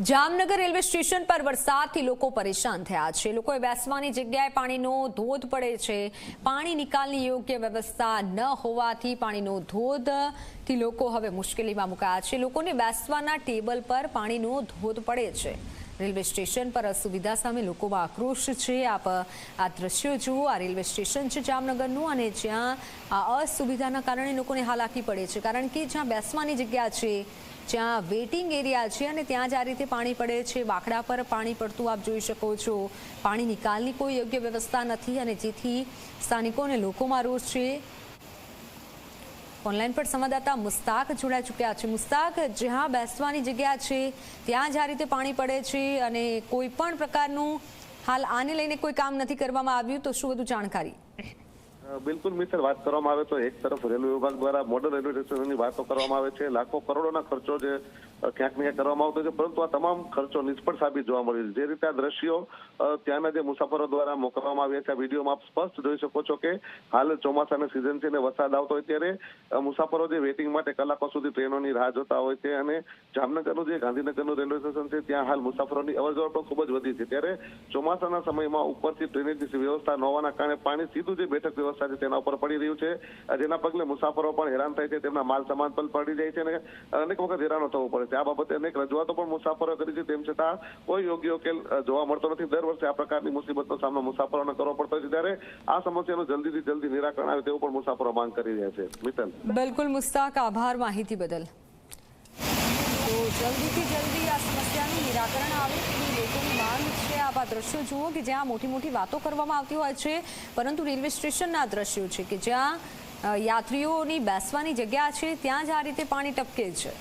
Jamnagar railway station પર વરસાદથી લોકો પરેશાન થયા છે। લોકોએ બેસવાની જગ્યાએ પાણીનો ધોધ પડે છે। પાણી નિકાલની યોગ્ય વ્યવસ્થા ન હોવાથી પાણીનો ધોધથી લોકો હવે મુશ્કેલીમાં મુકાયા છે। લોકોને બેસવાના ટેબલ પર પાણીનો ધોધ પડે છે। રેલવે સ્ટેશન પર અસુવિધા સામે લોકોમાં આક્રોશ છે। આપ આ દ્રશ્યો જુઓ। આ રેલવે સ્ટેશન છે જામનગરનું અને જ્યાં આ અસુવિધાના કારણે લોકોને હાલાકી પડે છે, કારણ કે જ્યાં બેસવાની જગ્યા છે, જ્યાં વેઇટિંગ એરિયા છે અને ત્યાં જ આ રીતે પાણી પડે છે। બાકડા પર પાણી પડતું આપ જોઈ શકો છો। પાણી નિકાલની કોઈ યોગ્ય વ્યવસ્થા નથી અને જેથી સ્થાનિકોને લોકોમાં રોષ છે। ઓનલાઈન પર સંવાદદાતા મુસ્તાક જોડાઈ ચૂક્યા છે। મુસ્તાક, જ્યાં બેસવાની જગ્યા છે ત્યાં જ આ રીતે પાણી પડે છે અને કોઈ પણ પ્રકારનું હાલ આને લઈને કોઈ કામ નથી કરવામાં આવ્યું, તો શું વધુ જાણકારી? બિલકુલ મિત્ર, વાત કરવામાં આવે તો એક તરફ રેલવે વિભાગ દ્વારા મોડલ રેલવે સ્ટેશનની વાતો કરવામાં આવે છે। લાખો કરોડોના ખર્ચો જે ક્યાંક ને ક્યાંક કરવામાં આવતો છે, પરંતુ આ તમામ ખર્ચો નિષ્ફળ સાબિત જોવા મળ્યો છે। જે રીતે આ દ્રશ્યો ત્યાંના જે મુસાફરો દ્વારા મોકલવામાં આવ્યા છે, આ વિડીયોમાં આપ સ્પષ્ટ જોઈ શકો છો કે હાલ ચોમાસાની સિઝન છે અને વરસાદ આવતો હોય ત્યારે મુસાફરો જે વેઇટિંગ માટે કલાકો સુધી ટ્રેનોની રાહ જોતા હોય છે અને જામનગરનું જે ગાંધીનગરનું રેલવે સ્ટેશન છે ત્યાં હાલ મુસાફરોની અવરજવર પણ ખૂબ જ વધી છે। ત્યારે ચોમાસાના સમયમાં ઉપરથી ડ્રેનેજની વ્યવસ્થા ન હોવાના કારણે પાણી સીધું જે બેઠક વ્યવસ્થા છે તેના ઉપર પડી રહ્યું છે, જેના પગલે મુસાફરો પણ હેરાન થાય છે, તેમના માલ સામાન પણ પડી જાય છે અને અનેક વખત હેરાનો થવું પડે છે। આ બાબતે અનેક રજૂઆતો પણ મુસાફરો કરી છે, તેમ છતાં કોઈ યોગ્ય ઉકેલ જોવા મળતો નથી। દર વર્ષે આ પ્રકારની મુસીબતનો સામનો મુસાફરોને કરવો પડતો હોય છે, ત્યારે આ સમસ્યાનું જલ્દીથી જલ્દી નિરાકરણ આવે તેવું પણ મુસાફરો માંગ કરી રહ્યા છે। મિતલ, બિલકુલ મુસ્તાક, આભાર માહિતી બદલ। તો જલ્દીથી જલ્દી આ સમસ્યાનું નિરાકરણ આવે તેવી લોકોની માંગ છે। આપ આ દ્રશ્યો જુઓ કે જ્યાં મોટી મોટી વાતો કરવામાં આવતી હોય છે, પરંતુ રેલવે સ્ટેશનના દ્રશ્યો છે કે જ્યાં યાત્રીઓની બેસવાની જગ્યા છે ત્યાં જ આ રીતે પાણી ટપકે છે।